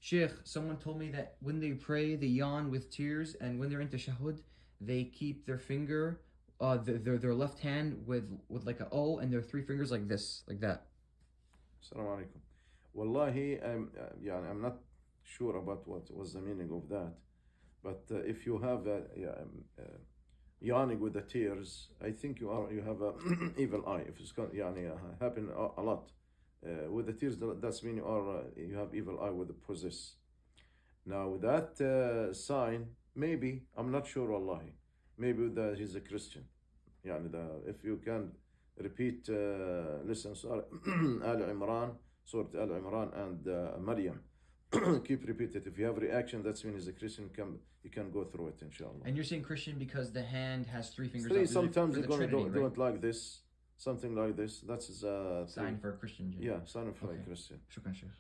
Sheikh, someone told me that when they pray, they yawn with tears, and when they're in tashahhud, they keep their finger, their left hand with like a O, and their three fingers like this, like that. Assalamu alaikum. Wallahi, I'm not sure about what was the meaning of that. But if you have yawning with the tears, I think you have a evil eye. If it's happen a lot with the tears, that's mean you have evil eye with the possess. Now that sign, maybe I'm not sure. Wallahi, maybe that he's a Christian. If you can repeat, listen, Surah Al Imran, and Maryam. Keep repeat it. If you have reaction, that's when he's a Christian. You can go through it, inshallah. And you're saying Christian because the hand has three fingers. Three, sometimes you're going to do it like this, something like this. That's a sign for a Christian. Yeah, sign for a Christian. Shukran, Sheikh.